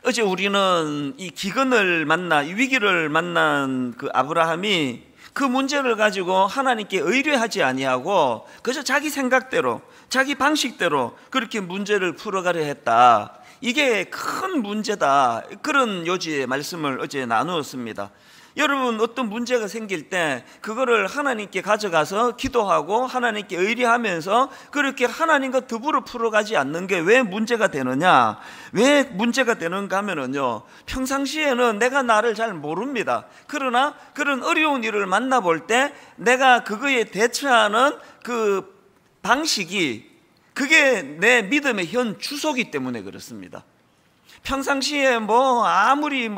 어제 우리는 이 기근을 만나, 이 위기를 만난 그 아브라함이 그 문제를 가지고 하나님께 의뢰하지 아니하고 그저 자기 생각대로, 자기 방식대로 그렇게 문제를 풀어가려 했다. 이게 큰 문제다. 그런 요지의 말씀을 어제 나누었습니다. 여러분, 어떤 문제가 생길 때 그거를 하나님께 가져가서 기도하고 하나님께 의뢰하면서 그렇게 하나님과 더불어 풀어가지 않는 게 왜 문제가 되느냐? 왜 문제가 되는가 하면은요, 평상시에는 내가 나를 잘 모릅니다. 그러나 그런 어려운 일을 만나볼 때 내가 그거에 대처하는 그 방식이, 그게 내 믿음의 현 주소기 때문에 그렇습니다. 평상시에 아무리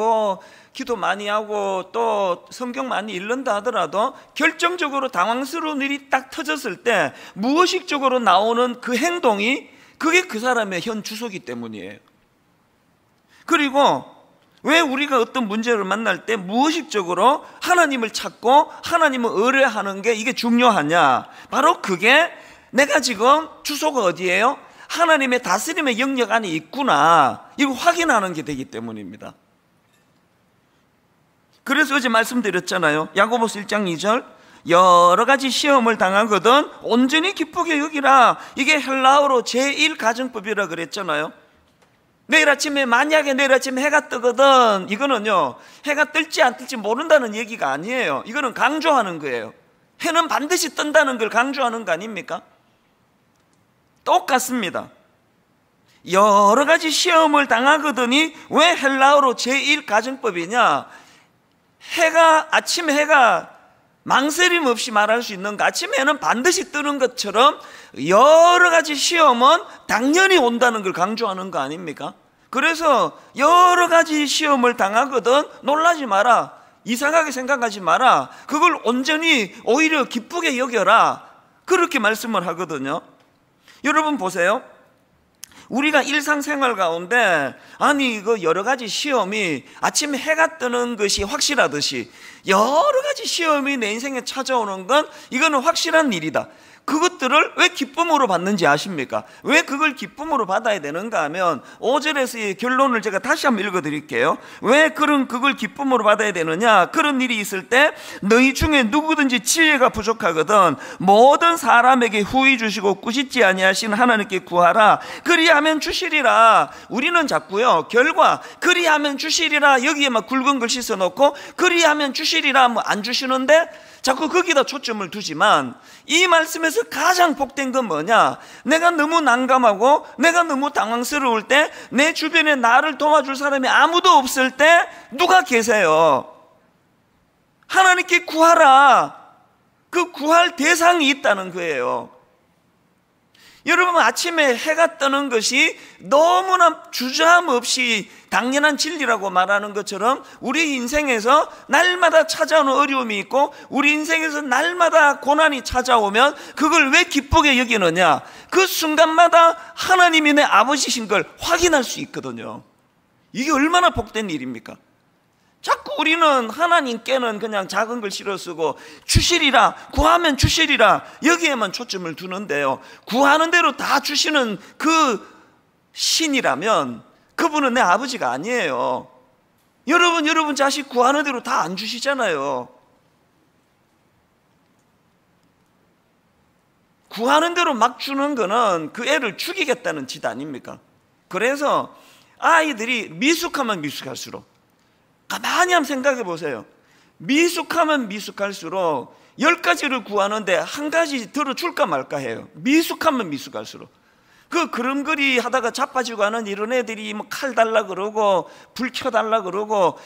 기도 많이 하고 또 성경 많이 읽는다 하더라도 결정적으로 당황스러운 일이 딱 터졌을 때 무의식적으로 나오는 그 행동이, 그게 그 사람의 현 주소기 때문이에요. 그리고 왜 우리가 어떤 문제를 만날 때 무의식적으로 하나님을 찾고 하나님을 의뢰하는 게 이게 중요하냐? 바로 그게 내가 지금 주소가 어디예요? 하나님의 다스림의 영역 안에 있구나, 이거 확인하는 게 되기 때문입니다. 그래서 어제 말씀드렸잖아요. 야고보서 1장 2절, 여러 가지 시험을 당하거든 온전히 기쁘게 여기라. 이게 헬라어로 제1가정법이라 그랬잖아요. 만약에 내일 아침에 해가 뜨거든, 이거는요, 해가 뜰지 안 뜰지 모른다는 얘기가 아니에요. 이거는 강조하는 거예요. 해는 반드시 뜬다는 걸 강조하는 거 아닙니까? 똑같습니다. 여러 가지 시험을 당하거든이 왜 헬라어로 제1가정법이냐? 아침에 해가 망설임 없이 말할 수 있는가? 아침에 해는 반드시 뜨는 것처럼 여러 가지 시험은 당연히 온다는 걸 강조하는 거 아닙니까? 그래서 여러 가지 시험을 당하거든 놀라지 마라, 이상하게 생각하지 마라, 그걸 온전히 오히려 기쁘게 여겨라, 그렇게 말씀을 하거든요. 여러분 보세요. 우리가 일상생활 가운데 그 여러 가지 시험이 아침에 해가 뜨는 것이 확실하듯이 여러 가지 시험이 내 인생에 찾아오는 건 이거는 확실한 일이다. 그것들을 왜 기쁨으로 받는지 아십니까? 왜 그걸 기쁨으로 받아야 되는가 하면 5절에서의 결론을 제가 다시 한번 읽어드릴게요. 왜 그걸 기쁨으로 받아야 되느냐? 그런 일이 있을 때 너희 중에 누구든지 지혜가 부족하거든 모든 사람에게 후히 주시고 꾸짖지 아니하시는 하나님께 구하라. 그리하면 주시리라. 우리는 자꾸요, 결과 그리하면 주시리라 여기에 막 굵은 글씨 써놓고 그리하면 주시리라 안 주시는데 자꾸 거기다 초점을 두지만, 이 말씀에서 가장 복된 건 뭐냐? 내가 너무 난감하고 내가 너무 당황스러울 때, 내 주변에 나를 도와줄 사람이 아무도 없을 때 누가 계세요? 하나님께 구하라. 그 구할 대상이 있다는 거예요. 여러분, 아침에 해가 뜨는 것이 너무나 주저함 없이 당연한 진리라고 말하는 것처럼 우리 인생에서 날마다 찾아오는 어려움이 있고 우리 인생에서 날마다 고난이 찾아오면 그걸 왜 기쁘게 여기느냐? 그 순간마다 하나님이 내 아버지신 걸 확인할 수 있거든요. 이게 얼마나 복된 일입니까? 자꾸 우리는 하나님께는 그냥 작은 글씨로 쓰고 주시리라, 구하면 주시리라 여기에만 초점을 두는데요, 구하는 대로 다 주시는 그 신이라면 그분은 내 아버지가 아니에요. 여러분 자식 구하는 대로 다 안 주시잖아요. 구하는 대로 막 주는 거는 그 애를 죽이겠다는 짓 아닙니까? 그래서 아이들이 미숙하면 미숙할수록, 가만히 한번 생각해 보세요. 미숙하면 미숙할수록 10가지를 구하는데 한 가지 들어줄까 말까 해요. 미숙하면 미숙할수록. 그 그림그리 하다가 자빠지고 하는 이런 애들이 칼 달라 그러고 불 켜달라 그러고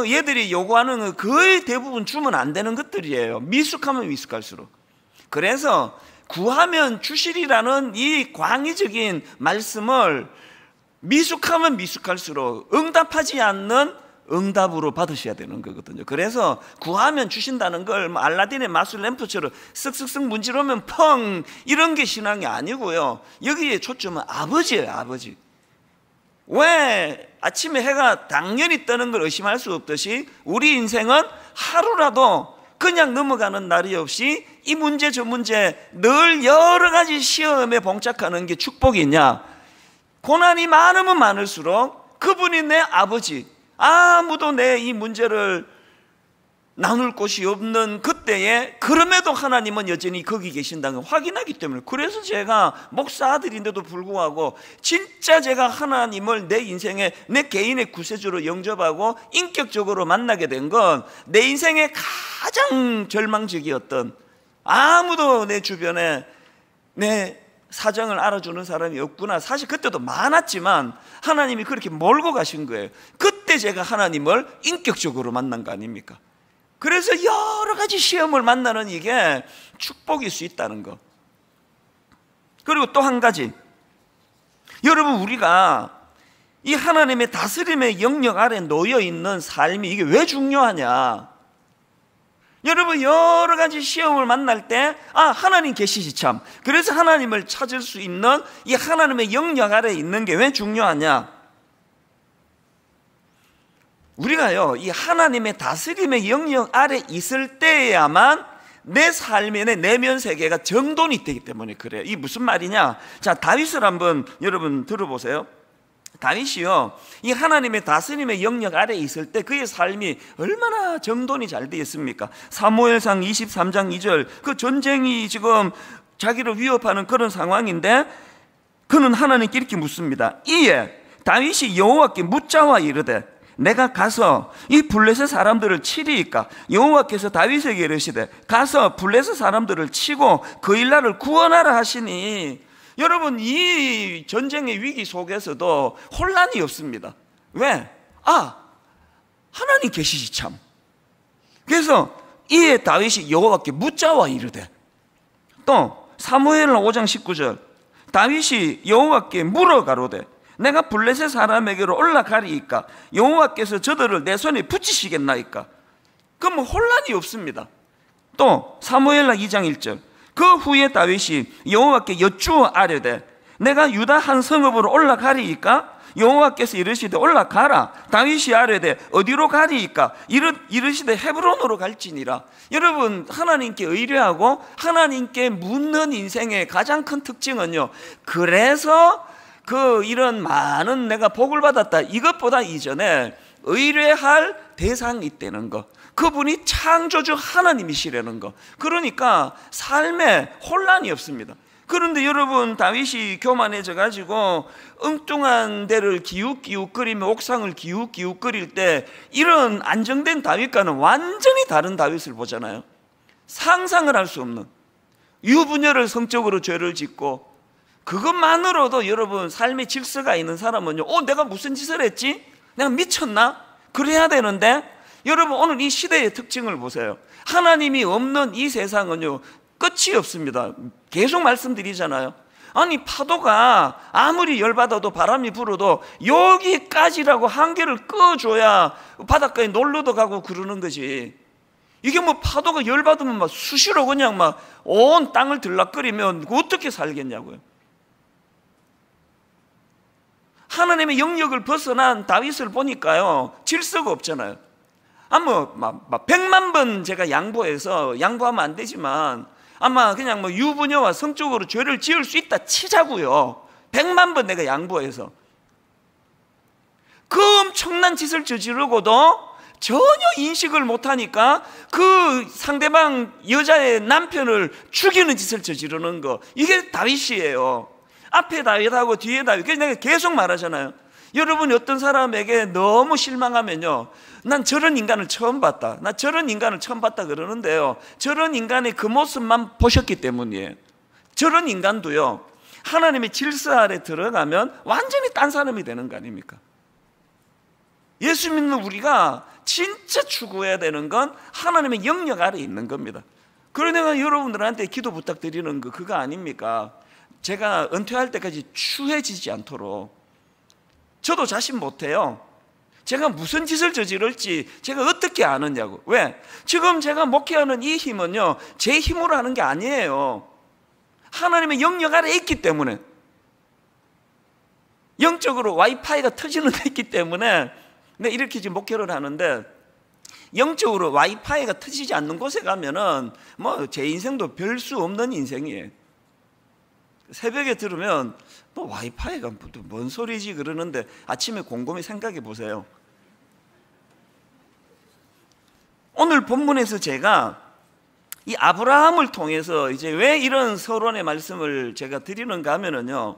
얘들이 요구하는 거 거의 대부분 주면 안 되는 것들이에요. 미숙하면 미숙할수록. 그래서 구하면 주시리라는 이 광의적인 말씀을 미숙하면 미숙할수록 응답하지 않는 응답으로 받으셔야 되는 거거든요. 그래서 구하면 주신다는 걸 알라딘의 마술 램프처럼 쓱쓱쓱 문지르면 펑 이런 게 신앙이 아니고요, 여기에 초점은 아버지예요. 아버지. 왜 아침에 해가 당연히 뜨는 걸 의심할 수 없듯이 우리 인생은 하루라도 그냥 넘어가는 날이 없이 이 문제 저 문제 늘 여러 가지 시험에 봉착하는 게 축복이냐? 고난이 많으면 많을수록 그분이 내 아버지, 아무도 내 이 문제를 나눌 곳이 없는 그때에 그럼에도 하나님은 여전히 거기 계신다는 걸 확인하기 때문에, 그래서 제가 목사 아들인데도 불구하고 진짜 제가 하나님을 내 인생에 내 개인의 구세주로 영접하고 인격적으로 만나게 된 건 내 인생의 가장 절망적이었던, 아무도 내 주변에 내 사정을 알아주는 사람이 없구나. 사실 그때도 많았지만 하나님이 그렇게 몰고 가신 거예요. 그때 제가 하나님을 인격적으로 만난 거 아닙니까? 그래서 여러 가지 시험을 만나는 이게 축복일 수 있다는 거. 그리고 또 한 가지, 여러분, 우리가 이 하나님의 다스림의 영역 아래 놓여 있는 삶이 이게 왜 중요하냐? 여러분, 여러 가지 시험을 만날 때 하나님 계시지 참. 그래서 하나님을 찾을 수 있는 이 하나님의 영역 아래 있는 게 왜 중요하냐? 우리가요, 이 하나님의 다스림의 영역 아래 있을 때야만 내 삶의 내 내면 세계가 정돈이 되기 때문에 그래요. 이게 무슨 말이냐? 자, 다윗을 한번 여러분 들어보세요. 다윗이요, 이 하나님의 다스림의 영역 아래 있을 때 그의 삶이 얼마나 정돈이 잘 되어 있습니까? 사무엘상 23장 2절, 그 전쟁이 지금 자기를 위협하는 그런 상황인데 그는 하나님께 이렇게 묻습니다. 이에 다윗이 여호와께 묻자와 이르되 내가 가서 이 블레셋 사람들을 치리이까? 여호와께서 다윗에게 이르시되 가서 블레셋 사람들을 치고 그 일날을 구원하라 하시니. 여러분, 이 전쟁의 위기 속에서도 혼란이 없습니다. 왜? 하나님 계시지 참. 그래서 이에 다윗이 여호와께 묻자와 이르되, 또 사무엘하 5장 19절, 다윗이 여호와께 물어 가로되 내가 블레셋 사람에게로 올라가리이까? 여호와께서 저들을 내 손에 붙이시겠나이까? 그럼 혼란이 없습니다. 또 사무엘하 2장 1절, 그 후에 다윗이 여호와께 여쭈어 아뢰되 내가 유다 한 성읍으로 올라가리이까? 여호와께서 이르시되 올라가라. 다윗이 아뢰되 어디로 가리이까? 이르시되 헤브론으로 갈지니라. 여러분, 하나님께 의뢰하고 하나님께 묻는 인생의 가장 큰 특징은요, 그래서 이런 많은 내가 복을 받았다 이것보다 이전에 의뢰할 대상이 있다는 거, 그분이 창조주 하나님이시라는 거. 그러니까 삶에 혼란이 없습니다. 그런데 여러분, 다윗이 교만해져 가지고 엉뚱한 데를 기웃기웃거리며 옥상을 기웃기웃거릴 때 이런 안정된 다윗과는 완전히 다른 다윗을 보잖아요. 상상을 할 수 없는, 유부녀를 성적으로 죄를 짓고, 그것만으로도 여러분 삶의 질서가 있는 사람은요, 내가 무슨 짓을 했지? 내가 미쳤나? 그래야 되는데, 여러분 오늘 이 시대의 특징을 보세요. 하나님이 없는 이 세상은요 끝이 없습니다. 계속 말씀드리잖아요. 아니, 파도가 아무리 열받아도 바람이 불어도 여기까지라고 한계를 꺼줘야 바닷가에 놀러도 가고 그러는 거지. 이게 뭐 파도가 열받으면 막 수시로 그냥 막 온 땅을 들락거리면 어떻게 살겠냐고요. 하나님의 영역을 벗어난 다윗을 보니까요 질서가 없잖아요. 막 100만 번 제가 양보하면 안 되지만 아마 그냥 뭐 유부녀와 성적으로 죄를 지을 수 있다 치자고요. 100만 번 내가 양보해서 그 엄청난 짓을 저지르고도 전혀 인식을 못하니까 그 상대방 여자의 남편을 죽이는 짓을 저지르는 거, 이게 다윗이에요. 앞에 다윗하고 뒤에 다윗. 그래서 내가 계속 말하잖아요. 여러분이 어떤 사람에게 너무 실망하면요, 난 저런 인간을 처음 봤다, 나 저런 인간을 처음 봤다 그러는데요, 저런 인간의 그 모습만 보셨기 때문이에요. 저런 인간도요 하나님의 질서 아래 들어가면 완전히 딴 사람이 되는 거 아닙니까? 예수 믿는 우리가 진짜 추구해야 되는 건 하나님의 영역 아래 있는 겁니다. 그래서 내가 여러분들한테 기도 부탁드리는 거 그거 아닙니까? 제가 은퇴할 때까지 추해지지 않도록. 저도 자신 못해요. 제가 무슨 짓을 저지를지 제가 어떻게 아느냐고. 왜? 지금 제가 목회하는 이 힘은요 제 힘으로 하는 게 아니에요. 하나님의 영역 아래에 있기 때문에, 영적으로 와이파이가 터지는 데 있기 때문에 내가 이렇게 지금 목회를 하는데, 영적으로 와이파이가 터지지 않는 곳에 가면은 뭐 제 인생도 별 수 없는 인생이에요. 새벽에 들으면 뭐 와이파이가 뭔 소리지 그러는데 아침에 곰곰이 생각해 보세요. 오늘 본문에서 제가 이 아브라함을 통해서 이제 왜 이런 서론의 말씀을 제가 드리는가 하면은요,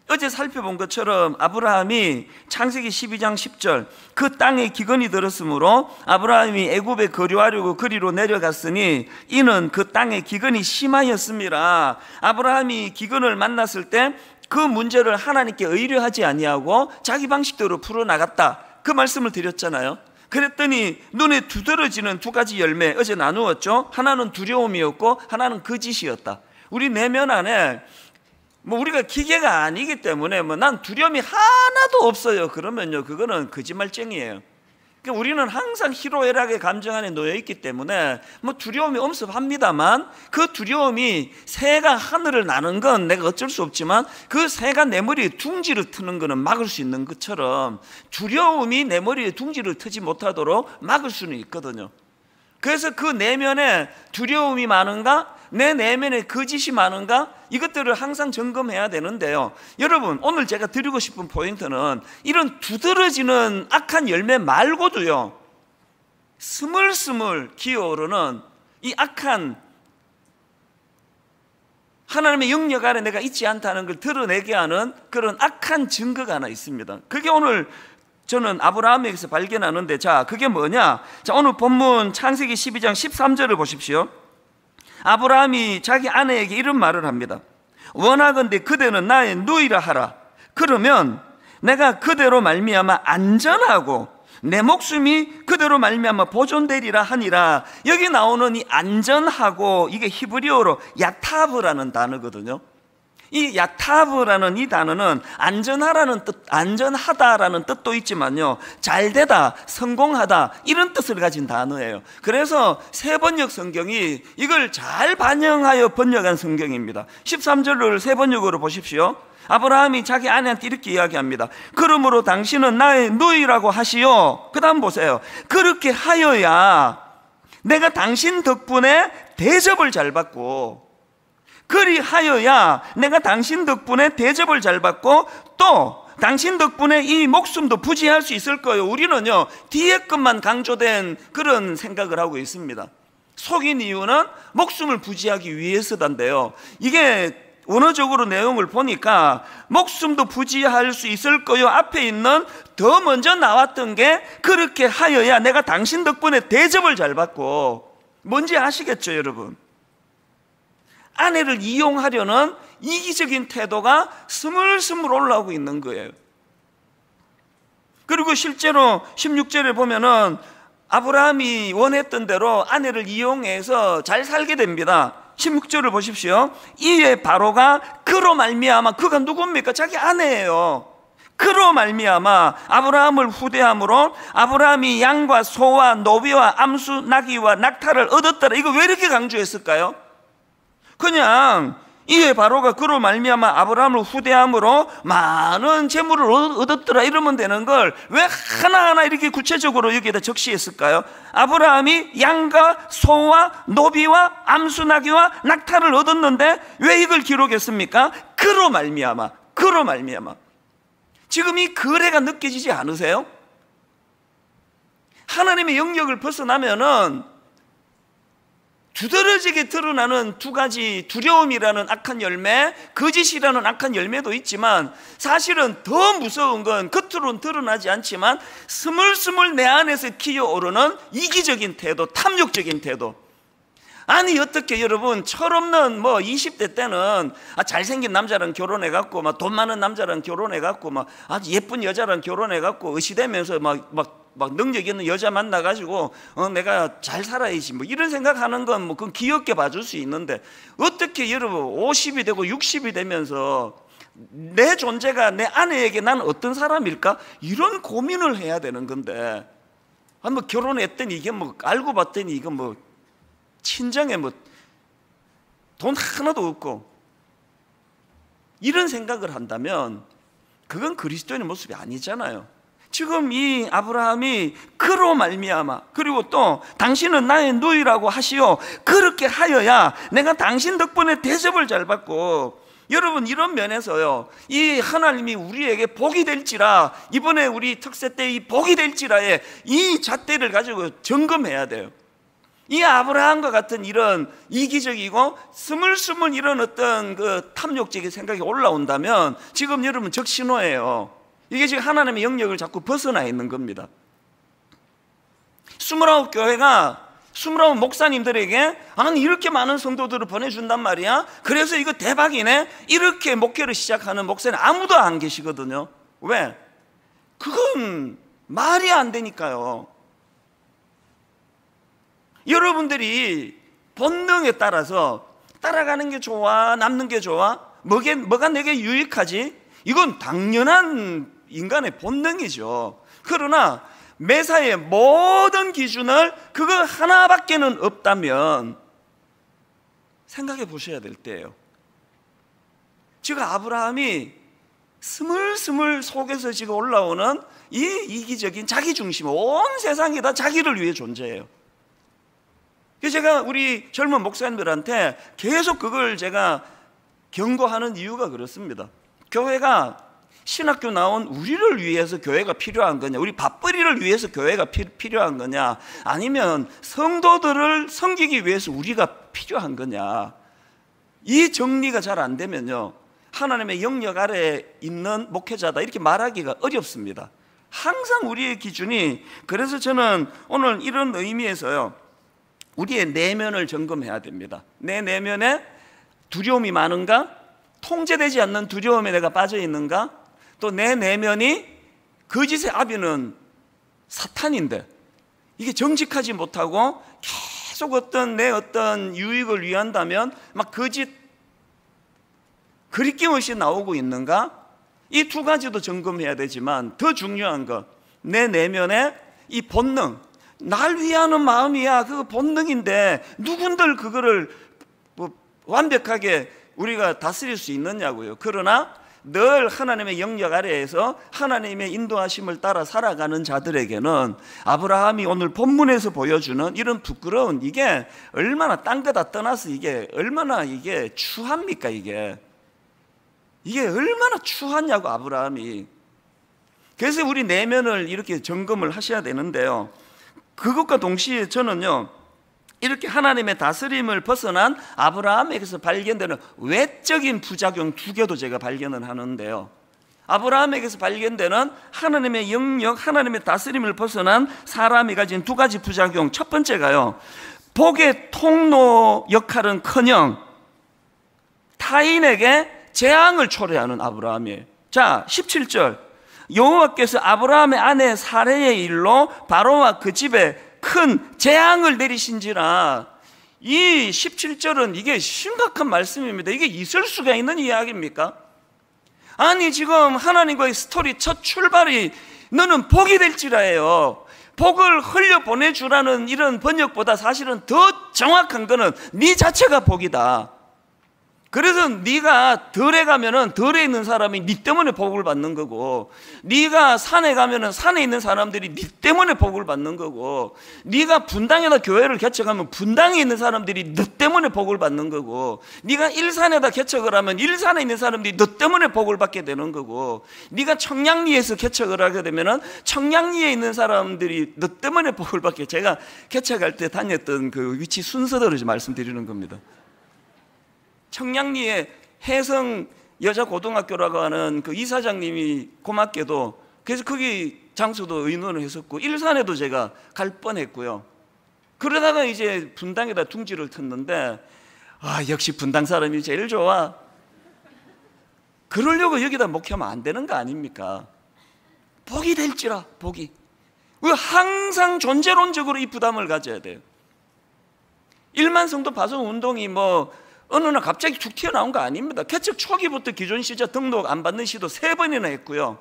어제 살펴본 것처럼 아브라함이 창세기 12장 10절 그 땅에 기근이 들었으므로 아브라함이 애굽에 거류하려고 그리로 내려갔으니 이는 그 땅에 기근이 심하였습니다. 아브라함이 기근을 만났을 때 그 문제를 하나님께 의뢰하지 아니하고 자기 방식대로 풀어나갔다, 그 말씀을 드렸잖아요. 그랬더니 눈에 두드러지는 두 가지 열매 어제 나누었죠. 하나는 두려움이었고 하나는 거짓이었다. 우리 내면 안에 뭐 우리가 기계가 아니기 때문에 뭐 난 두려움이 하나도 없어요 그러면요, 그거는 거짓말쟁이에요. 그러니까 우리는 항상 희로애락의 감정 안에 놓여 있기 때문에 뭐 두려움이 엄습합니다만, 그 두려움이 새가 하늘을 나는 건 내가 어쩔 수 없지만 그 새가 내 머리에 둥지를 트는 거는 막을 수 있는 것처럼 두려움이 내 머리에 둥지를 트지 못하도록 막을 수는 있거든요. 그래서 그 내면에 두려움이 많은가, 내 내면에 거짓이 많은가, 이것들을 항상 점검해야 되는데요. 여러분, 오늘 제가 드리고 싶은 포인트는 이런 두드러지는 악한 열매 말고도요, 스물스물 기어오르는 이 악한 하나님의 영역 아래 내가 있지 않다는 걸 드러내게 하는 그런 악한 증거가 하나 있습니다. 그게 오늘 저는 아브라함에게서 발견하는데, 자, 그게 뭐냐? 자, 오늘 본문 창세기 12장 13절을 보십시오. 아브라함이 자기 아내에게 이런 말을 합니다. 원하건대 그대는 나의 누이라 하라. 그러면 내가 그대로 말미암아 안전하고 내 목숨이 그대로 말미암아 보존되리라 하니라. 여기 나오는 이 안전하고, 이게 히브리어로 야타브라는 단어거든요. 이 야타브라는 이 단어는 안전하라는 뜻, 안전하다라는 뜻도 있지만요, 잘되다, 성공하다, 이런 뜻을 가진 단어예요. 그래서 세번역 성경이 이걸 잘 반영하여 번역한 성경입니다. 13절을 세번역으로 보십시오. 아브라함이 자기 아내한테 이렇게 이야기합니다. 그러므로 당신은 나의 누이라고 하시오. 그 다음 보세요. 그렇게 하여야 내가 당신 덕분에 대접을 잘 받고, 그리하여야 내가 당신 덕분에 대접을 잘 받고 또 당신 덕분에 이 목숨도 부지할 수 있을 거예요. 우리는요, 뒤에 것만 강조된 그런 생각을 하고 있습니다. 속인 이유는 목숨을 부지하기 위해서단데요, 이게 원어적으로 내용을 보니까 목숨도 부지할 수 있을 거요 앞에 있는 더 먼저 나왔던 게 그렇게 하여야 내가 당신 덕분에 대접을 잘 받고, 뭔지 아시겠죠 여러분? 아내를 이용하려는 이기적인 태도가 스물스물 올라오고 있는 거예요. 그리고 실제로 16절에 보면은 아브라함이 원했던 대로 아내를 이용해서 잘 살게 됩니다. 16절을 보십시오. 이에 바로가 그로 말미암아, 그가 누굽니까? 자기 아내예요. 그로 말미암아 아브라함을 후대함으로 아브라함이 양과 소와 노비와 암수 나귀와 낙타를 얻었더라. 이거 왜 이렇게 강조했을까요? 그냥 이에 바로가 그로 말미암아 아브라함을 후대함으로 많은 재물을 얻었더라 이러면 되는 걸 왜 하나하나 이렇게 구체적으로 여기에다 적시했을까요? 아브라함이 양과 소와 노비와 암수나귀와 낙타를 얻었는데 왜 이걸 기록했습니까? 그로 말미암아, 그로 말미암아. 지금 이 거래가 느껴지지 않으세요? 하나님의 영역을 벗어나면은 두드러지게 드러나는 두 가지, 두려움이라는 악한 열매, 거짓이라는 악한 열매도 있지만, 사실은 더 무서운 건 겉으로는 드러나지 않지만 스물스물 내 안에서 기어오르는 이기적인 태도, 탐욕적인 태도. 아니 어떻게 여러분, 철없는 20대 때는 잘생긴 남자랑 결혼해갖고 돈 많은 남자랑 결혼해갖고 아주 예쁜 여자랑 결혼해갖고 의시되면서 막 능력 있는 여자 만나가지고 내가 잘 살아야지 이런 생각하는 건 그건 귀엽게 봐줄 수 있는데, 어떻게 여러분 50이 되고 60이 되면서 내 존재가 내 아내에게 난 어떤 사람일까? 이런 고민을 해야 되는 건데, 결혼했더니 이게 알고 봤더니 이거 친정에 돈 하나도 없고, 이런 생각을 한다면 그건 그리스도인의 모습이 아니잖아요. 지금 이 아브라함이 그로 말미암아, 그리고 또 당신은 나의 누이라고 하시오. 그렇게 하여야 내가 당신 덕분에 대접을 잘 받고 여러분, 이런 면에서요, 이 하나님이 우리에게 복이 될지라, 이번에 우리 특세 때 이 복이 될지라의 이 잣대를 가지고 점검해야 돼요. 이 아브라함과 같은 이런 이기적이고 스물스물 이런 어떤 그 탐욕적인 생각이 올라온다면 지금 여러분 적신호예요. 이게 지금 하나님의 영역을 자꾸 벗어나 있는 겁니다. 29교회가 29 목사님들에게 아니 이렇게 많은 성도들을 보내준단 말이야, 그래서 이거 대박이네, 이렇게 목회를 시작하는 목사님 아무도 안 계시거든요. 왜? 그건 말이 안 되니까요. 여러분들이 본능에 따라서 따라가는 게 좋아, 남는 게 좋아, 뭐가 내게 유익하지, 이건 당연한 인간의 본능이죠. 그러나 매사의 모든 기준을 그거 하나밖에는 없다면 생각해 보셔야 될 때예요. 지금 아브라함이 스물스물 속에서 지금 올라오는 이 이기적인 자기중심, 온 세상이 다 자기를 위해 존재해요. 그래서 제가 우리 젊은 목사님들한테 계속 그걸 제가 경고하는 이유가 그렇습니다. 교회가 신학교 나온 우리를 위해서 교회가 필요한 거냐, 우리 밥벌이를 위해서 교회가 필요한 거냐, 아니면 성도들을 섬기기 위해서 우리가 필요한 거냐, 이 정리가 잘 안 되면요, 하나님의 영역 아래에 있는 목회자다 이렇게 말하기가 어렵습니다. 항상 우리의 기준이, 그래서 저는 오늘 이런 의미에서요, 우리의 내면을 점검해야 됩니다. 내 내면에 두려움이 많은가? 통제되지 않는 두려움에 내가 빠져 있는가? 또 내 내면이 거짓의 아비는 사탄인데 이게 정직하지 못하고 계속 내 어떤 유익을 위한다면 막 거짓 그리낌 없이 나오고 있는가? 이 두 가지도 점검해야 되지만 더 중요한 것, 내 내면의 이 본능, 날 위하는 마음이야, 그 본능인데 누군들 그거를 완벽하게 우리가 다스릴 수 있느냐고요. 그러나 늘 하나님의 영역 아래에서 하나님의 인도하심을 따라 살아가는 자들에게는 아브라함이 오늘 본문에서 보여주는 이런 부끄러운, 이게 얼마나 딴 거 다 떠나서 이게 얼마나 이게 추합니까? 이게 얼마나 추하냐고, 아브라함이. 그래서 우리 내면을 이렇게 점검을 하셔야 되는데요, 그것과 동시에 저는요, 이렇게 하나님의 다스림을 벗어난 아브라함에게서 발견되는 외적인 부작용 두 개도 제가 발견을 하는데요, 아브라함에게서 발견되는 하나님의 영역, 하나님의 다스림을 벗어난 사람이 가진 두 가지 부작용. 첫 번째가요, 복의 통로 역할은커녕 타인에게 재앙을 초래하는 아브라함이에요. 자, 17절, 여호와께서 아브라함의 아내 사레의 일로 바로와 그 집에 큰 재앙을 내리신지라. 이 17절은 이게 심각한 말씀입니다. 이게 있을 수가 있는 이야기입니까? 아니 지금 하나님과의 스토리 첫 출발이 너는 복이 될지라예요. 복을 흘려보내주라는 이런 번역보다 사실은 더 정확한 거는 네 자체가 복이다. 그래서 네가 덜에 가면은 덜에 있는 사람이 네 때문에 복을 받는 거고, 네가 산에 가면은 산에 있는 사람들이 네 때문에 복을 받는 거고, 네가 분당에다 교회를 개척하면 분당에 있는 사람들이 너 때문에 복을 받는 거고, 네가 일산에다 개척을 하면 일산에 있는 사람들이 너 때문에 복을 받게 되는 거고, 네가 청량리에서 개척을 하게 되면은 청량리에 있는 사람들이 너 때문에 복을 받게. 제가 개척할 때 다녔던 그 위치 순서대로 말씀드리는 겁니다. 청량리에 해성 여자고등학교라고 하는 그 이사장님이 고맙게도, 그래서 거기 장소도 의논을 했었고, 일산에도 제가 갈 뻔했고요. 그러다가 이제 분당에다 둥지를 텄는데, 역시 분당 사람이 제일 좋아. 그러려고 여기다 목회하면 안 되는 거 아닙니까? 복이 될지라, 복이. 항상 존재론적으로 이 부담을 가져야 돼요. 1만 성도 파송 운동이 어느 날 갑자기 툭 튀어나온 거 아닙니다. 개척 초기부터 기존 시자 등록 안 받는 시도 3번이나 했고요.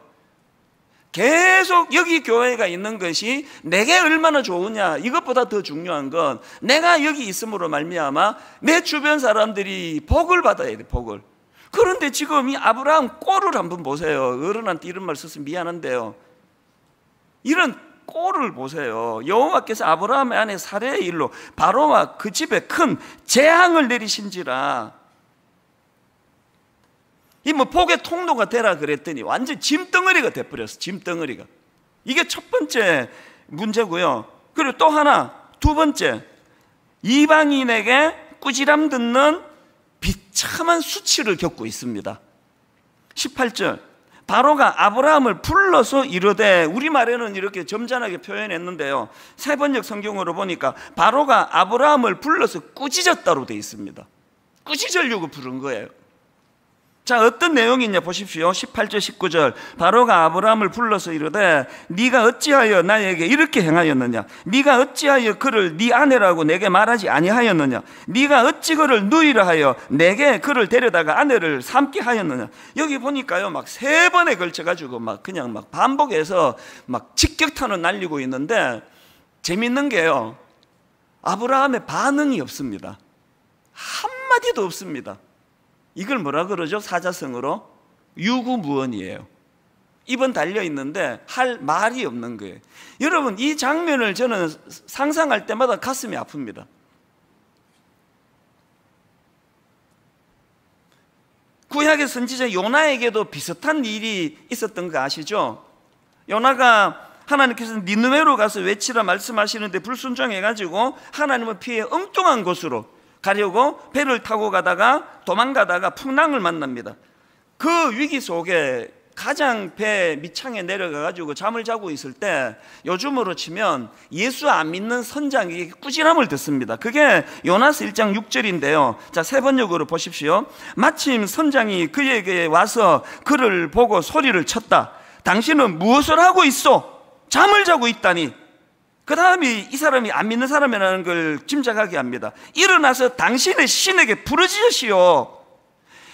계속 여기 교회가 있는 것이 내게 얼마나 좋으냐, 이것보다 더 중요한 건 내가 여기 있음으로 말미암아 내 주변 사람들이 복을 받아야 돼, 복을. 그런데 지금 이 아브라함 꼴을 한번 보세요. 어른한테 이런 말 써서 미안한데요, 이런 꼴을 보세요. 여호와께서 아브라함의 아내 사레의 일로 바로와 그 집에 큰 재앙을 내리신지라. 이 뭐 복의 통로가 되라 그랬더니 완전 짐덩어리가 돼버렸어. 짐덩어리가. 이게 첫 번째 문제고요. 그리고 또 하나, 두 번째, 이방인에게 꾸지람 듣는 비참한 수치를 겪고 있습니다. 18절, 바로가 아브라함을 불러서 이르되, 우리말에는 이렇게 점잖하게 표현했는데요, 세번역 성경으로 보니까 바로가 아브라함을 불러서 꾸짖었다로 되어 있습니다. 꾸짖으려고 부른 거예요. 자, 어떤 내용이냐 보십시오. 18절 19절, 바로가 아브라함을 불러서 이르되 네가 어찌하여 나에게 이렇게 행하였느냐? 네가 어찌하여 그를 네 아내라고 내게 말하지 아니하였느냐? 네가 어찌 그를 누이라 하여 내게 그를 데려다가 아내를 삼게 하였느냐? 여기 보니까요, 막 세 번에 걸쳐가지고 막 그냥 막 반복해서 막 직격탄을 날리고 있는데, 재밌는 게요, 아브라함의 반응이 없습니다. 한마디도 없습니다. 이걸 뭐라 그러죠? 사자성어로 유구무원이에요. 입은 달려있는데 할 말이 없는 거예요. 여러분, 이 장면을 저는 상상할 때마다 가슴이 아픕니다. 구약의 선지자 요나에게도 비슷한 일이 있었던 거 아시죠? 요나가 하나님께서 니느웨로 가서 외치라 말씀하시는데 불순종해가지고 하나님을 피해 엉뚱한 곳으로 가려고 배를 타고 가다가 도망가다가 풍랑을 만납니다. 그 위기 속에 가장 배 밑창에 내려가가지고 잠을 자고 있을 때, 요즘으로 치면 예수 안 믿는 선장에게 꾸지람을 듣습니다. 그게 요나서 1장 6절인데요 자, 세 번역으로 보십시오. 마침 선장이 그에게 와서 그를 보고 소리를 쳤다. 당신은 무엇을 하고 있어? 잠을 자고 있다니. 그 다음에 이 사람이 안 믿는 사람이라는 걸 짐작하게 합니다. 일어나서 당신의 신에게 부르짖으시오.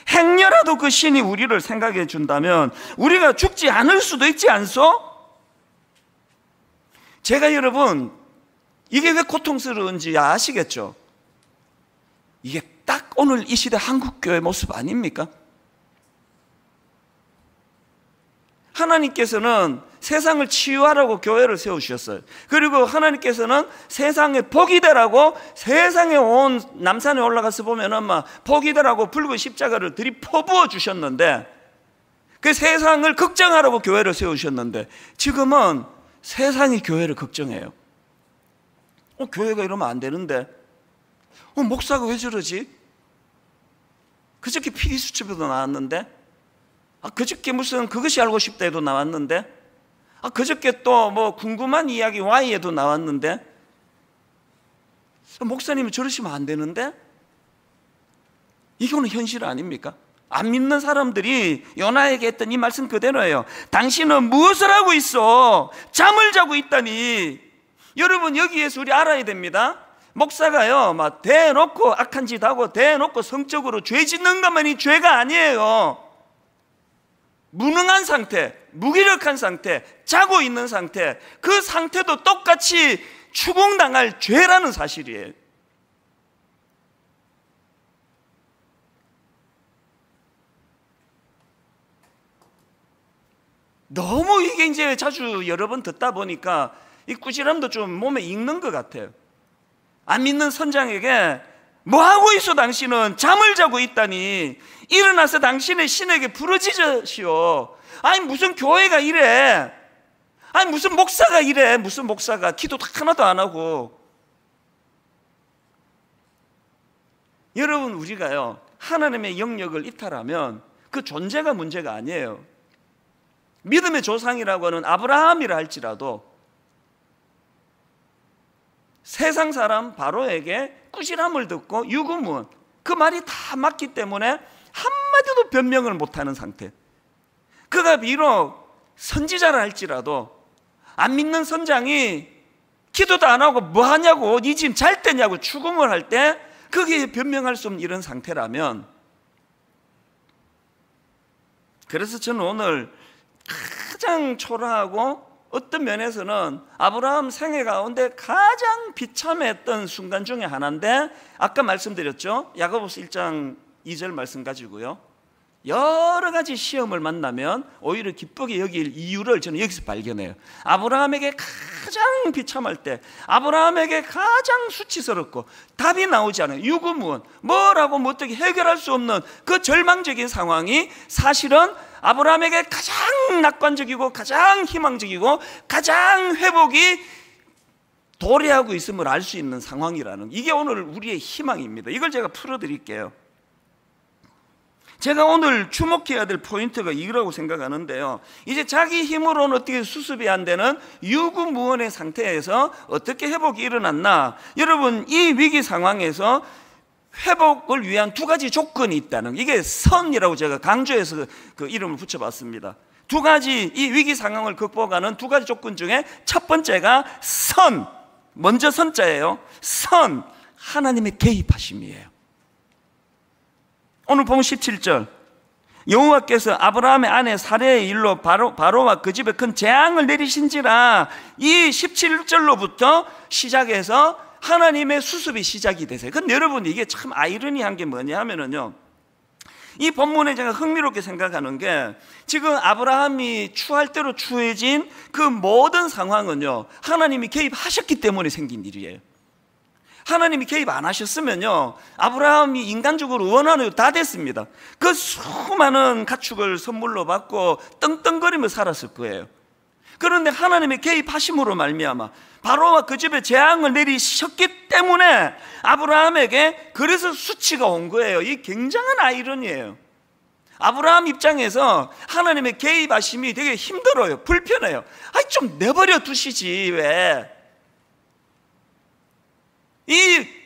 행여라도 그 신이 우리를 생각해 준다면 우리가 죽지 않을 수도 있지 않소? 제가 여러분, 이게 왜 고통스러운지 아시겠죠? 이게 딱 오늘 이 시대 한국교회 모습 아닙니까? 하나님께서는 세상을 치유하라고 교회를 세우셨어요. 그리고 하나님께서는 세상에 복이 되라고, 세상에 온 남산에 올라가서 보면은 막 복이 되라고 붉은 십자가를 들이퍼부어 주셨는데, 그 세상을 걱정하라고 교회를 세우셨는데, 지금은 세상이 교회를 걱정해요. 교회가 이러면 안 되는데, 목사가 왜 저러지? 그저께 피리수첩에도 나왔는데, 그저께 무슨 그것이 알고 싶다에도 나왔는데, 그저께 또 뭐 궁금한 이야기 Y에도 나왔는데, 목사님이 저러시면 안 되는데? 이거는 현실 아닙니까? 안 믿는 사람들이 요나에게 했던 이 말씀 그대로예요. 당신은 무엇을 하고 있어? 잠을 자고 있다니. 여러분, 여기에서 우리 알아야 됩니다. 목사가요, 막 대놓고 악한 짓 하고 대놓고 성적으로 죄 짓는 것만이 죄가 아니에요. 무능한 상태, 무기력한 상태, 자고 있는 상태, 그 상태도 똑같이 추궁당할 죄라는 사실이에요. 너무 이게 이제 자주 여러 번 듣다 보니까 이 꾸지람도 좀 몸에 익는 것 같아요. 안 믿는 선장에게 뭐 하고 있어? 당신은 잠을 자고 있다니. 일어나서 당신의 신에게 부르짖으시오. 아니 무슨 교회가 이래? 아니 무슨 목사가 이래? 무슨 목사가 기도도 하나도 안 하고. 여러분, 우리가요, 하나님의 영역을 이탈하면 그 존재가 문제가 아니에요. 믿음의 조상이라고 하는 아브라함이라 할지라도 세상 사람 바로에게 꾸지람을 듣고 유구무원, 그 말이 다 맞기 때문에 한마디도 변명을 못하는 상태. 그가 비록 선지자라 할지라도 안 믿는 선장이 기도도 안 하고 뭐 하냐고, 네 지금 잘 때냐고 추궁을 할 때 거기에 변명할 수 없는 이런 상태라면, 그래서 저는 오늘 가장 초라하고 어떤 면에서는 아브라함 생애 가운데 가장 비참했던 순간 중에 하나인데, 아까 말씀드렸죠? 야고보서 1장 2절 말씀 가지고요, 여러 가지 시험을 만나면 오히려 기쁘게 여길 이유를 저는 여기서 발견해요. 아브라함에게 가장 비참할 때, 아브라함에게 가장 수치스럽고 답이 나오지 않아요. 유구무원, 뭐라고 뭐 어떻게 해결할 수 없는 그 절망적인 상황이 사실은 아브라함에게 가장 낙관적이고 가장 희망적이고 가장 회복이 도래하고 있음을 알 수 있는 상황이라는, 이게 오늘 우리의 희망입니다. 이걸 제가 풀어드릴게요. 제가 오늘 주목해야 될 포인트가 이거라고 생각하는데요, 이제 자기 힘으로는 어떻게 수습이 안 되는 유구무원의 상태에서 어떻게 회복이 일어났나. 여러분, 이 위기 상황에서 회복을 위한 두 가지 조건이 있다는, 이게 선이라고 제가 강조해서 그 이름을 붙여봤습니다. 두 가지, 이 위기 상황을 극복하는 두 가지 조건 중에 첫 번째가 선, 먼저 선자예요. 선, 하나님의 개입하심이에요. 오늘 보면 17절, 여호와께서 아브라함의 아내 사레의 일로 바로와 그 집에 큰 재앙을 내리신지라. 이 17절로부터 시작해서 하나님의 수습이 시작이 되세요. 근데 여러분, 이게 참 아이러니한 게 뭐냐 하면은요, 이 본문에 제가 흥미롭게 생각하는 게, 지금 아브라함이 추할 대로 추해진 그 모든 상황은요, 하나님이 개입하셨기 때문에 생긴 일이에요. 하나님이 개입 안 하셨으면요, 아브라함이 인간적으로 원하는 거 다 됐습니다. 그 수많은 가축을 선물로 받고 떵떵거리며 살았을 거예요. 그런데 하나님의 개입하심으로 말미암아 바로와 그 집에 재앙을 내리셨기 때문에 아브라함에게 그래서 수치가 온 거예요. 이 굉장한 아이러니예요. 아브라함 입장에서 하나님의 개입하심이 되게 힘들어요. 불편해요. 아이, 좀 내버려 두시지 왜.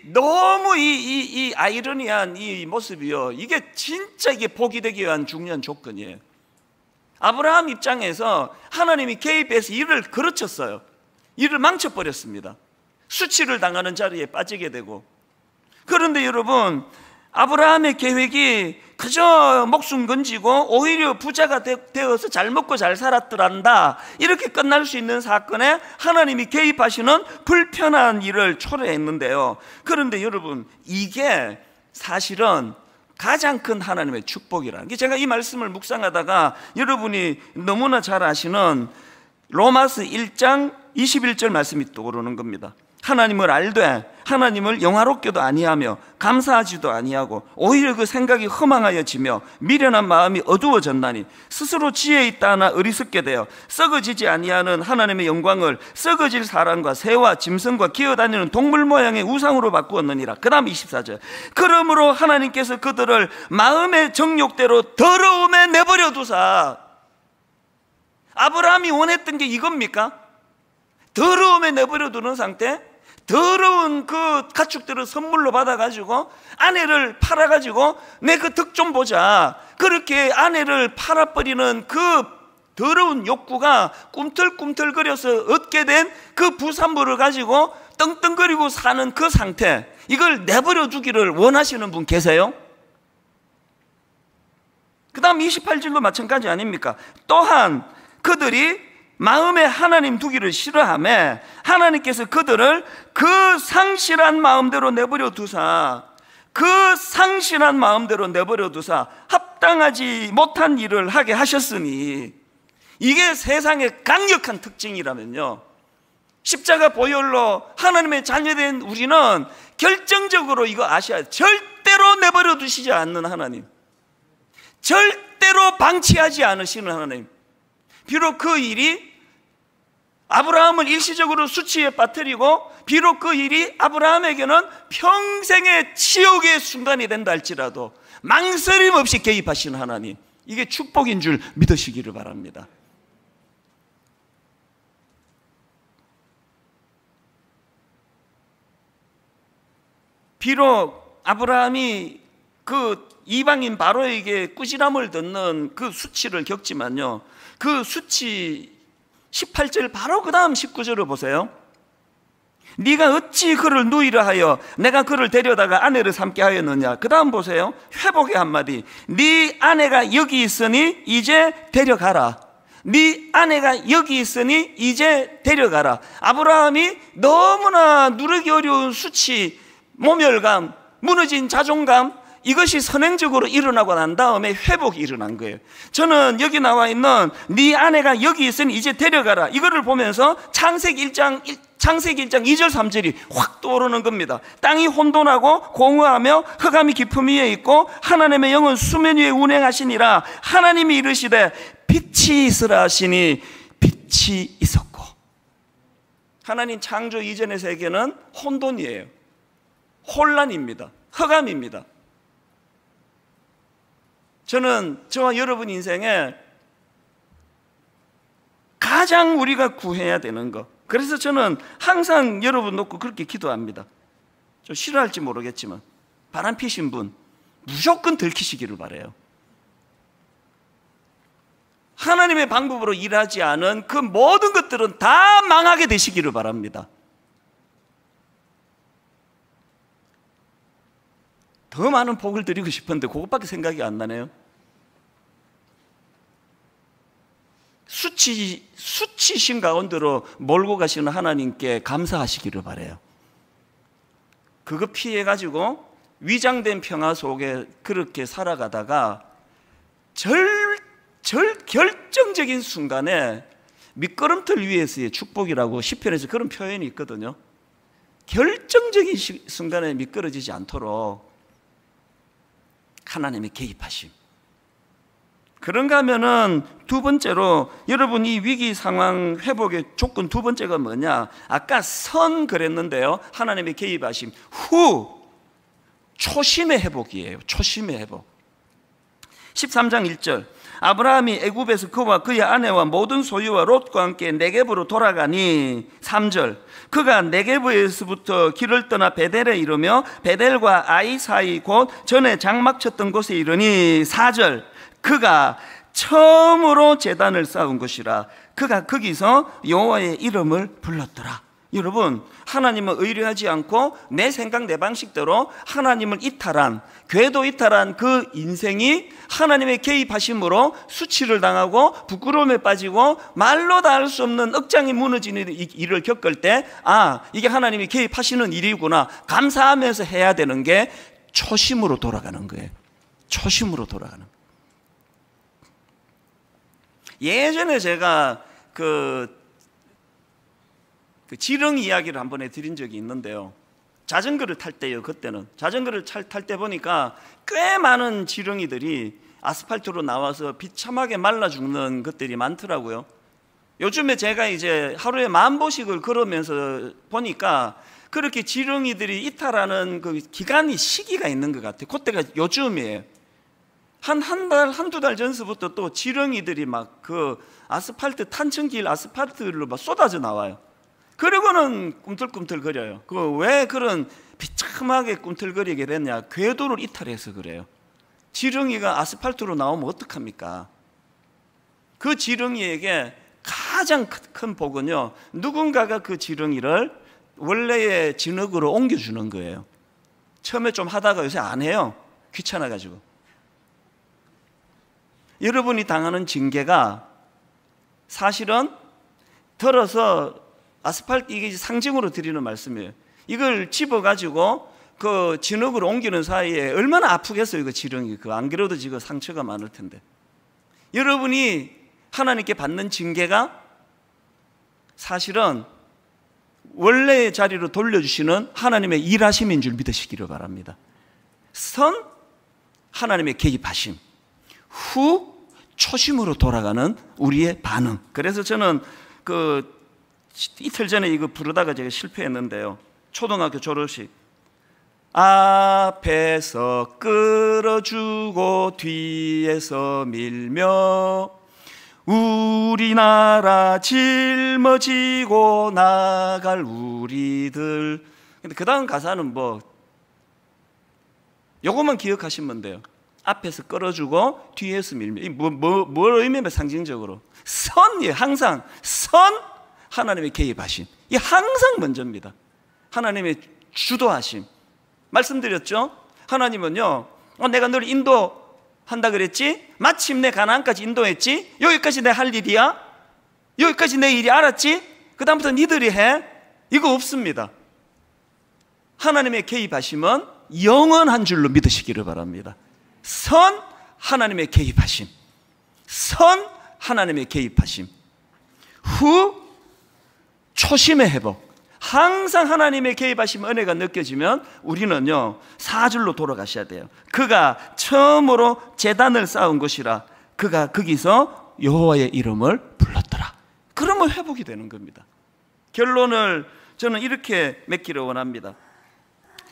너무 이 아이러니한 이 모습이요, 이게 진짜 이게 복이 되기 위한 중요한 조건이에요. 아브라함 입장에서 하나님이 개입해서 일을 그르쳤어요. 일을 망쳐버렸습니다. 수치를 당하는 자리에 빠지게 되고. 그런데 여러분, 아브라함의 계획이 그저 목숨 건지고 오히려 부자가 되어서 잘 먹고 잘 살았더란다, 이렇게 끝날 수 있는 사건에 하나님이 개입하시는 불편한 일을 초래했는데요. 그런데 여러분, 이게 사실은 가장 큰 하나님의 축복이라는 게, 제가 이 말씀을 묵상하다가 여러분이 너무나 잘 아시는 로마서 1장 21절 말씀이 떠오르는 겁니다. 하나님을 알되 하나님을 영화롭게도 아니하며 감사하지도 아니하고 오히려 그 생각이 허망하여지며 미련한 마음이 어두워졌나니 스스로 지혜 있다 하나 어리석게 되어 썩어지지 아니하는 하나님의 영광을 썩어질 사람과 새와 짐승과 기어다니는 동물 모양의 우상으로 바꾸었느니라. 그 다음 24절, 그러므로 하나님께서 그들을 마음의 정욕대로 더러움에 내버려 두사. 아브라함이 원했던 게 이겁니까? 더러움에 내버려 두는 상태? 더러운 그 가축들을 선물로 받아가지고 아내를 팔아가지고 내 그 덕 좀 보자, 그렇게 아내를 팔아버리는 그 더러운 욕구가 꿈틀꿈틀거려서 얻게 된 그 부산물을 가지고 떵떵거리고 사는 그 상태, 이걸 내버려 두기를 원하시는 분 계세요? 그 다음 28절도 마찬가지 아닙니까? 또한 그들이 마음에 하나님 두기를 싫어하며 하나님께서 그들을 그 상실한 마음대로 내버려 두사, 그 상실한 마음대로 내버려 두사 합당하지 못한 일을 하게 하셨으니, 이게 세상의 강력한 특징이라면요, 십자가 보혈로 하나님의 자녀된 우리는 결정적으로 이거 아셔야 돼요. 절대로 내버려 두시지 않는 하나님, 절대로 방치하지 않으시는 하나님. 비록 그 일이 아브라함을 일시적으로 수치에 빠뜨리고, 비록 그 일이 아브라함에게는 평생의 치욕의 순간이 된다 할지라도 망설임 없이 개입하시는 하나님, 이게 축복인 줄 믿으시기를 바랍니다. 비록 아브라함이 그 이방인 바로에게 꾸지람을 듣는 그 수치를 겪지만요, 그 수치 18절 바로 그 다음 19절을 보세요. 네가 어찌 그를 누이라 하여 내가 그를 데려다가 아내를 삼게 하였느냐. 그 다음 보세요. 회복의 한마디. 네 아내가 여기 있으니 이제 데려가라. 네 아내가 여기 있으니 이제 데려가라. 아브라함이 너무나 누르기 어려운 수치, 모멸감, 무너진 자존감, 이것이 선행적으로 일어나고 난 다음에 회복이 일어난 거예요. 저는 여기 나와 있는 네 아내가 여기 있으니 이제 데려가라, 이거를 보면서 창세기 1장 2절 3절이 확 떠오르는 겁니다. 땅이 혼돈하고 공허하며 흑암이 깊음 위에 있고 하나님의 영은 수면 위에 운행하시니라. 하나님이 이르시되 빛이 있으라 하시니 빛이 있었고. 하나님 창조 이전의 세계는 혼돈이에요. 혼란입니다. 흑암입니다. 저는 저와 여러분 인생에 가장 우리가 구해야 되는 것, 그래서 저는 항상 여러분 놓고 그렇게 기도합니다. 좀 싫어할지 모르겠지만 바람 피신 분 무조건 들키시기를 바라요. 하나님의 방법으로 일하지 않은 그 모든 것들은 다 망하게 되시기를 바랍니다. 더 많은 복을 드리고 싶은데 그것밖에 생각이 안 나네요. 수치신 가운데로 몰고 가시는 하나님께 감사하시기를 바라요. 그거 피해가지고 위장된 평화 속에 그렇게 살아가다가 결정적인 순간에 미끄럼틀 위에서의 축복이라고 시편에서 그런 표현이 있거든요. 결정적인 순간에 미끄러지지 않도록 하나님의 개입하심. 그런가 하면은 두 번째로, 여러분 이 위기 상황 회복의 조건 두 번째가 뭐냐? 아까 선 그랬는데요, 하나님의 개입하심 후 초심의 회복이에요. 초심의 회복. 13장 1절, 아브라함이 애굽에서 그와 그의 아내와 모든 소유와 롯과 함께 네겝으로 돌아가니. 3절, 그가 네겝에서부터 길을 떠나 베델에 이르며 베델과 아이 사이 곧 전에 장막 쳤던 곳에 이르니. 4절, 그가 처음으로 제단을 쌓은 것이라. 그가 거기서 여호와의 이름을 불렀더라. 여러분, 하나님은 의뢰하지 않고 내 생각 내 방식대로 하나님을 이탈한, 궤도 이탈한 그 인생이 하나님의 개입하심으로 수치를 당하고 부끄러움에 빠지고 말로 다 할 수 없는 억장이 무너지는 일을 겪을 때, 아, 이게 하나님이 개입하시는 일이구나 감사하면서 해야 되는 게 초심으로 돌아가는 거예요. 초심으로 돌아가는 거예요. 예전에 제가 그 지렁이 이야기를 한 번 해드린 적이 있는데요, 자전거를 탈 때요. 그때는 자전거를 탈 때 보니까 꽤 많은 지렁이들이 아스팔트로 나와서 비참하게 말라 죽는 것들이 많더라고요. 요즘에 제가 이제 하루에 10,000보씩을 걸으면서 보니까 그렇게 지렁이들이 이탈하는 그 기간이, 시기가 있는 것 같아요. 그때가 요즘이에요. 한두 달 전서부터 또 지렁이들이 막 그 아스팔트, 탄천길 아스팔트로 막 쏟아져 나와요. 그러고는 꿈틀꿈틀거려요. 왜 그런 비참하게 꿈틀거리게 됐냐? 궤도를 이탈해서 그래요. 지렁이가 아스팔트로 나오면 어떡합니까? 그 지렁이에게 가장 큰 복은요, 누군가가 그 지렁이를 원래의 진흙으로 옮겨주는 거예요. 처음에 좀 하다가 요새 안 해요. 귀찮아가지고. 여러분이 당하는 징계가 사실은 들어서 아스팔트, 이게 상징으로 드리는 말씀이에요. 이걸 집어가지고 그 진흙으로 옮기는 사이에 얼마나 아프겠어요, 그 지렁이. 안 그래도 지금 상처가 많을 텐데. 여러분이 하나님께 받는 징계가 사실은 원래의 자리로 돌려주시는 하나님의 일하심인 줄 믿으시기를 바랍니다. 선, 하나님의 개입하심. 후, 초심으로 돌아가는 우리의 반응. 그래서 저는 이틀 전에 이거 부르다가 제가 실패했는데요, 초등학교 졸업식, 앞에서 끌어주고 뒤에서 밀며 우리나라 짊어지고 나갈 우리들. 근데 그 다음 가사는 요것만 기억하시면 돼요. 앞에서 끌어주고 뒤에서 밀며. 뭘 의미하면 상징적으로 선이에요. 항상 선, 하나님의 개입하심, 이 항상 먼저입니다. 하나님의 주도하심. 말씀드렸죠? 하나님은요, 내가 널 인도한다 그랬지? 마침내 가나안까지 인도했지? 여기까지 내 할 일이야? 여기까지 내 일이, 알았지? 그 다음부터 니들이 해? 이거 없습니다. 하나님의 개입하심은 영원한 줄로 믿으시기를 바랍니다. 선 하나님의 개입하심, 선 하나님의 개입하심. 후 초심의 회복. 항상 하나님의 개입하심 은혜가 느껴지면 우리는요 4절로 돌아가셔야 돼요. 그가 처음으로 제단을 쌓은 곳이라 그가 거기서 여호와의 이름을 불렀더라. 그러면 회복이 되는 겁니다. 결론을 저는 이렇게 맺기를 원합니다.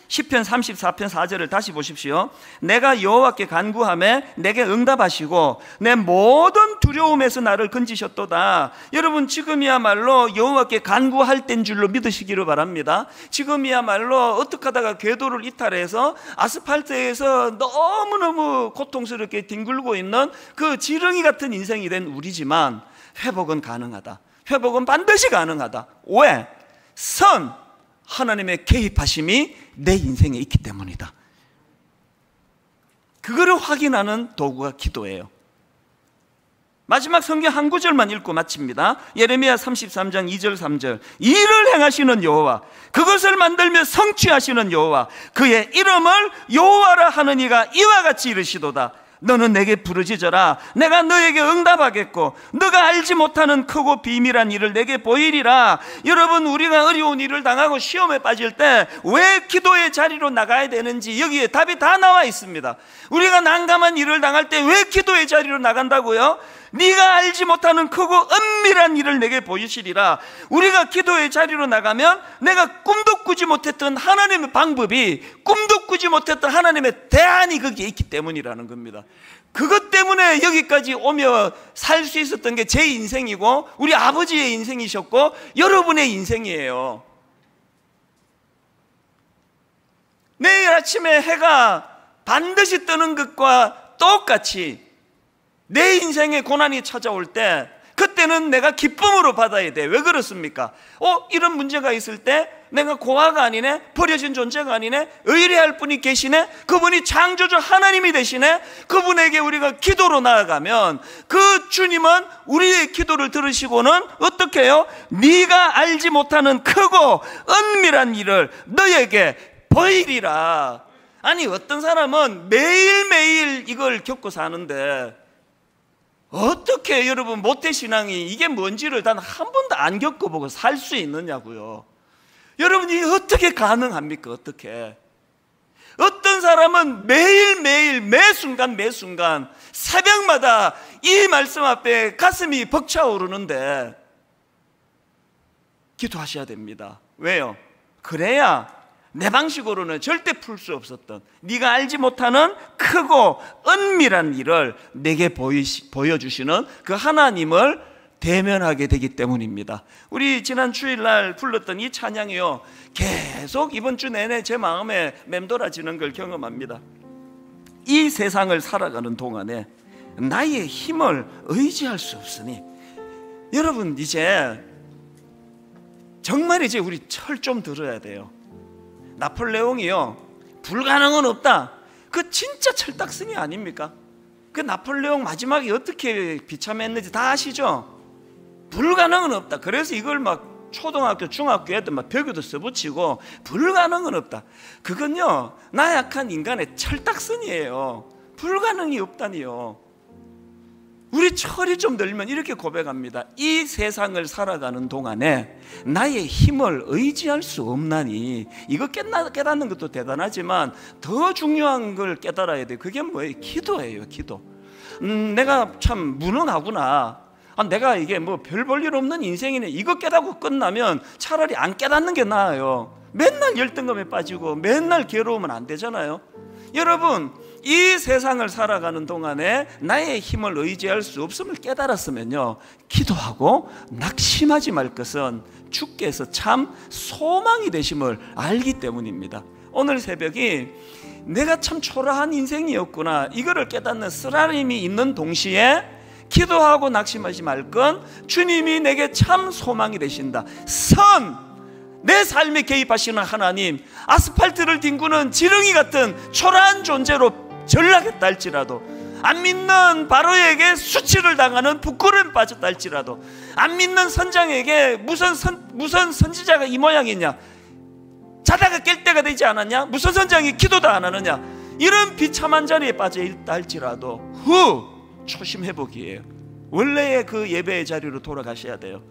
시편 34편 4절을 다시 보십시오. 내가 여호와께 간구하매 내게 응답하시고 내 모든 두려움에서 나를 건지셨도다. 여러분 지금이야말로 여호와께 간구할 때인 줄로 믿으시기를 바랍니다. 지금이야말로 어떻게 하다가 궤도를 이탈해서 아스팔트에서 너무너무 고통스럽게 뒹굴고 있는 그 지렁이 같은 인생이 된 우리지만 회복은 가능하다. 회복은 반드시 가능하다. 왜? 선 하나님의 개입하심이 내 인생에 있기 때문이다. 그거를 확인하는 도구가 기도예요. 마지막 성경 한 구절만 읽고 마칩니다. 예레미야 33장 2절 3절. 일을 행하시는 여호와, 그것을 만들며 성취하시는 여호와, 그의 이름을 여호와라 하는 이가 이와 같이 이르시도다. 너는 내게 부르짖어라. 내가 너에게 응답하겠고 너가 알지 못하는 크고 비밀한 일을 내게 보이리라. 여러분, 우리가 어려운 일을 당하고 시험에 빠질 때 왜 기도의 자리로 나가야 되는지 여기에 답이 다 나와 있습니다. 우리가 난감한 일을 당할 때 왜 기도의 자리로 나간다고요? 네가 알지 못하는 크고 은밀한 일을 내게 보이시리라. 우리가 기도의 자리로 나가면 내가 꿈도 꾸지 못했던 하나님의 방법이, 꿈도 꾸지 못했던 하나님의 대안이 거기에 있기 때문이라는 겁니다. 그것 때문에 여기까지 오며 살 수 있었던 게 제 인생이고 우리 아버지의 인생이셨고 여러분의 인생이에요. 내일 아침에 해가 반드시 뜨는 것과 똑같이 내 인생에 고난이 찾아올 때 그때는 내가 기쁨으로 받아야 돼. 왜 그렇습니까? 이런 문제가 있을 때 내가 고아가 아니네, 버려진 존재가 아니네, 의뢰할 분이 계시네, 그분이 창조주 하나님이 되시네. 그분에게 우리가 기도로 나아가면 그 주님은 우리의 기도를 들으시고는 어떻게 해요? 네가 알지 못하는 크고 은밀한 일을 너에게 보이리라. 아니, 어떤 사람은 매일매일 이걸 겪고 사는데 어떻게 여러분 모태신앙이 이게 뭔지를 단 한 번도 안 겪어보고 살 수 있느냐고요. 여러분, 이게 어떻게 가능합니까? 어떻게? 어떤 사람은 매일매일 매순간 새벽마다 이 말씀 앞에 가슴이 벅차오르는데 기도하셔야 됩니다. 왜요? 그래야 내 방식으로는 절대 풀 수 없었던, 네가 알지 못하는 크고 은밀한 일을 내게 보여주시는 그 하나님을 대면하게 되기 때문입니다. 우리 지난 주일날 불렀던 이 찬양이요, 계속 이번 주 내내 제 마음에 맴돌아지는 걸 경험합니다. 이 세상을 살아가는 동안에 나의 힘을 의지할 수 없으니, 여러분 이제 정말 이제 우리 철 좀 들어야 돼요. 나폴레옹이요, 불가능은 없다, 그 진짜 철딱선이 아닙니까? 그 나폴레옹 마지막에 어떻게 비참했는지 다 아시죠? 불가능은 없다. 그래서 이걸 막 초등학교 중학교 애들 막 벽에도 써붙이고 불가능은 없다. 그건요 나약한 인간의 철딱선이에요. 불가능이 없다니요. 우리 철이 좀 들면 이렇게 고백합니다. 이 세상을 살아가는 동안에 나의 힘을 의지할 수 없나니. 이거 깨닫는 것도 대단하지만 더 중요한 걸 깨달아야 돼요. 그게 뭐예요? 기도예요. 기도. 내가 참 무능하구나, 내가 이게 뭐 별 볼 일 없는 인생이네, 이거 깨닫고 끝나면 차라리 안 깨닫는 게 나아요. 맨날 열등감에 빠지고 맨날 괴로우면 안 되잖아요. 여러분, 이 세상을 살아가는 동안에 나의 힘을 의지할 수 없음을 깨달았으면요, 기도하고 낙심하지 말 것은 주께서 참 소망이 되심을 알기 때문입니다. 오늘 새벽이 내가 참 초라한 인생이었구나, 이거를 깨닫는 쓰라림이 있는 동시에 기도하고 낙심하지 말 건 주님이 내게 참 소망이 되신다. 내 삶에 개입하시는 하나님, 아스팔트를 뒹구는 지렁이 같은 초라한 존재로 전락했다 할지라도, 안 믿는 바로에게 수치를 당하는 부끄러움에 빠졌다 할지라도, 안 믿는 선장에게 무슨 선지자가 이 모양이냐, 자다가 깰 때 때가 되지 않았냐? 무슨 선장이 기도도 안 하느냐? 이런 비참한 자리에 빠져 있다 할지라도 초심 회복이에요. 원래의 그 예배의 자리로 돌아가셔야 돼요.